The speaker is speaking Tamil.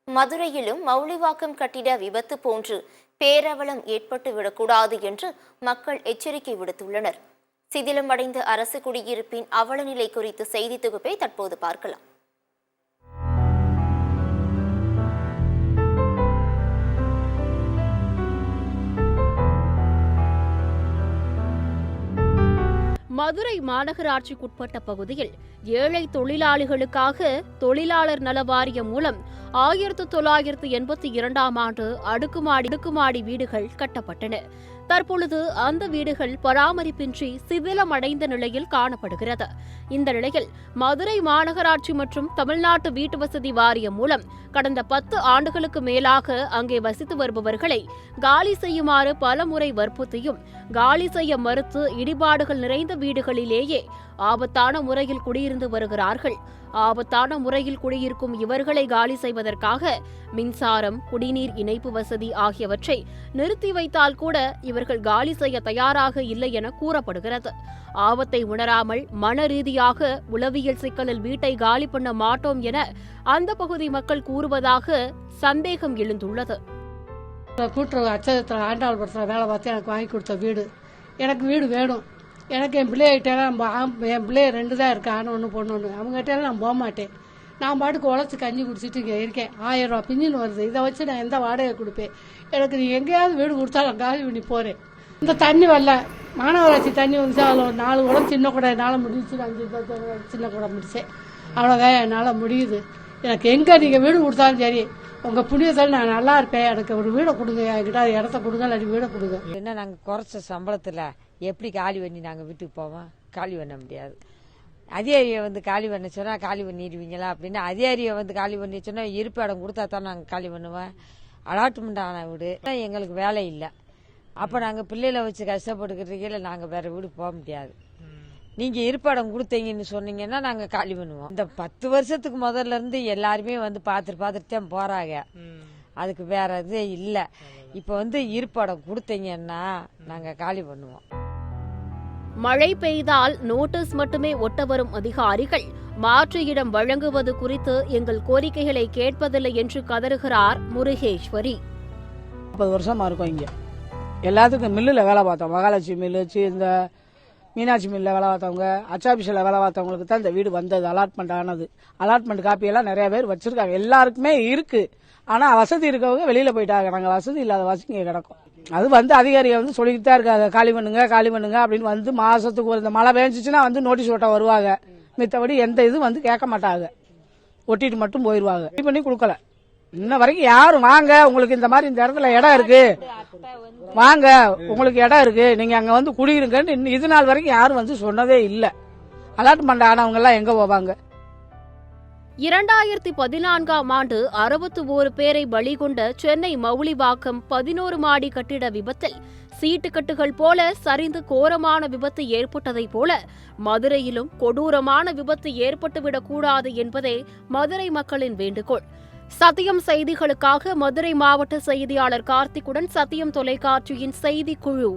மதுரையிலும் மௌலிவாக்கம் கட்டிட விபத்து போன்று பேரவலம் ஏற்பட்டுவிடக்கூடாது என்று மக்கள் எச்சரிக்கை விடுத்துள்ளனர். சிதிலமடைந்த அரசு குடியிருப்பின் அவலநிலை குறித்த செய்தி தொகுப்பை தற்போது பார்க்கலாம். மதுரை மாநகராட்சிக்குட்பட்ட பகுதியில் ஏழை தொழிலாளிகளுக்காக தொழிலாளர் நல வாரியம் மூலம் 1982ஆம் ஆண்டு அடுக்குமாடி வீடுகள் கட்டப்பட்டன. தற்பொழுது அந்த வீடுகள் பராமரிப்பின்றி சிதிலமடைந்த நிலையில் காணப்படுகிறது. இந்த நிலையில் மதுரை மாநகராட்சி மற்றும் தமிழ்நாட்டு வீட்டு வசதி வாரியம் மூலம் கடந்த 10 ஆண்டுகளுக்கு மேலாக அங்கே வசித்து வருபவர்களை காலி செய்யுமாறு பலமுறை வற்புறுத்தியும் காலி செய்ய மறுத்து இடிபாடுகள் நிறைந்த வீடுகளிலேயே ஆபத்தான முறையில் குடியிருந்து வருகிறார்கள். ஆபத்தான முறையில் குடியிருக்கும் இவர்களை காலி செய்வதற்காக மின்சாரம், குடிநீர் இணைப்பு வசதி ஆகியவற்றை நிறுத்தி வைத்தால் கூட இவர்கள் காலி செய்ய தயாராக இல்லை என கூறப்படுகிறது. ஆபத்தை உணராமல் மன ரீதியாக உளவியல் சிக்கலில் வீட்டை காலி பண்ண மாட்டோம் என அந்த பகுதி மக்கள் கூறுவதாக சந்தேகம் எழுந்துள்ளது. கூட்டுறவு அச்சகத்தில் ஆண்டாள்புரத்தில் வேலை பார்த்து எனக்கு வாங்கி கொடுத்த வீடு, எனக்கு வீடு வேணும். எனக்கு என் பிள்ளைகிட்டலாம் என் பிள்ளைய 2 தான் இருக்கு, ஆண் ஒன்று பொண்ணு ஒன்று. அவங்ககிட்டலாம் நான் போக மாட்டேன். நான் பாட்டுக்கு உழைச்சி கஞ்சி குடிச்சிட்டு இங்கே இருக்கேன். 1000 ரூபா பிஞ்சின்னு வருது. இதை வச்சு நான் எந்த வாடகை கொடுப்பேன்? எனக்கு நீ எங்கேயாவது வீடு கொடுத்தா நான் காலி பண்ணி போகிறேன். இந்த தண்ணி வரல, மாநகராட்சி தண்ணி வந்துச்சு. அதில் ஒரு 4 குடம் சின்ன குடம் என்னால் முடிச்சு, 5 சின்ன குடம் முடிச்சேன். அவ்வளோதான் என்னால் முடியுது. எனக்கு எங்கே நீங்கள் வீடு கொடுத்தாலும் சரி, உங்கள் புண்ணியத்தில் நான் நல்லா இருப்பேன். எனக்கு ஒரு வீடை கொடுங்க, என்கிட்ட இடத்த கொடுங்க, இல்லாட்டி வீடை கொடுங்க. என்ன நாங்கள் குறைச்ச சம்பளத்தில் எப்படி காலி பண்ணி நாங்கள் வீட்டுக்கு போவோம்? காலி பண்ண முடியாது. அதிகாரியை வந்து காலி பண்ண சொன்னால் காலி பண்ணிடுவீங்களா அப்படின்னா, அதிகாரியை வந்து காலி பண்ணி சொன்னால் இருப்பு இடம் கொடுத்தா தான் நாங்கள் காலி பண்ணுவேன். அலாட்மெண்ட் ஆன வீடு எங்களுக்கு வேலை இல்லை. அப்போ நாங்கள் பிள்ளைகளை வச்சு கஷ்டப்பட்டுக்கிறீங்கள, நாங்கள் வேற வீடு போக முடியாது. நீங்கள் இருப்பிடம் கொடுத்தீங்கன்னு சொன்னீங்கன்னா நாங்கள் காலி பண்ணுவோம். இந்த 10 வருஷத்துக்கு முதல்ல இருந்து எல்லாருமே வந்து பார்த்துட்டு தான் போறாங்க. அதுக்கு வேற இது இல்லை. இப்போ வந்து இருப்பிடம் கொடுத்தீங்கன்னா நாங்கள் காலி பண்ணுவோம். மழை பெய்தால் நோட்டீஸ் மட்டுமே ஒட்ட வரும் அதிகாரிகள் மாற்று இடம் வழங்குவது குறித்து எங்கள் கோரிக்கைகளை கேட்பதில்லை என்று கதறுகிறார் முருகேஸ்வரி. 40 வருஷமா இருக்கும் இங்க. எல்லாத்துக்கும் மில்லில் வேலை பார்த்தோம். மகாலட்சுமி மில்லு, இந்த மீனாட்சி மில்லில் வேலை பார்த்தவங்க, அச்சாபிஷில் வேலை பார்த்தவங்களுக்கு தான் இந்த வீடு வந்தது, அலாட்மெண்ட் ஆனது. அலாட்மெண்ட் காப்பியெல்லாம் நிறைய பேர் வச்சிருக்காங்க. எல்லாருக்குமே இருக்கு. ஆனா வசதி இருக்கவங்க வெளியில போயிட்டாங்க. நாங்க வசதி இல்லாத வாசிங்க கிடக்கும். அது வந்து அதிகாரிகள் வந்து சொல்லிக்கிட்டு தான் இருக்காங்க, காலி பண்ணுங்க அப்படின்னு. வந்து மாசத்துக்கு ஒரு, இந்த மழை பெஞ்சிச்சுன்னா வந்து நோட்டீஸ் ஓட்ட வருவாங்க. மித்தபடி எந்த இது வந்து கேட்க மாட்டாங்க. ஒட்டிட்டு மட்டும் போயிருவாங்க. இது பண்ணி கொடுக்கல இன்ன வரைக்கும் யாரும். வாங்க, உங்களுக்கு இந்த மாதிரி இந்த இடத்துல இடம் இருக்கு, வாங்க உங்களுக்கு இடம் இருக்கு, நீங்க அங்க வந்து குடியிருங்கன்னு இது நாள் வரைக்கும் யாரும் வந்து சொன்னதே இல்ல. அலாட்மெண்ட் ஆனவங்க எல்லாம் எங்க போவாங்க? 2014ஆம் ஆண்டு 61 பேரை பலி கொண்ட சென்னை மௌலிவாக்கம் 11 மாடி கட்டிட விபத்தில் சீட்டுக்கட்டுகள் போல சரிந்து கோரமான விபத்து ஏற்பட்டதைப் போல மதுரையிலும் கொடூரமான விபத்து ஏற்பட்டுவிடக் கூடாது என்பதே மதுரை மக்களின் வேண்டுகோள். சத்தியம் செய்திகளுக்காக மதுரை மாவட்ட செய்தியாளர் கார்த்திக்குடன் சத்தியம் தொலைக்காட்சியின் செய்திக்குழு.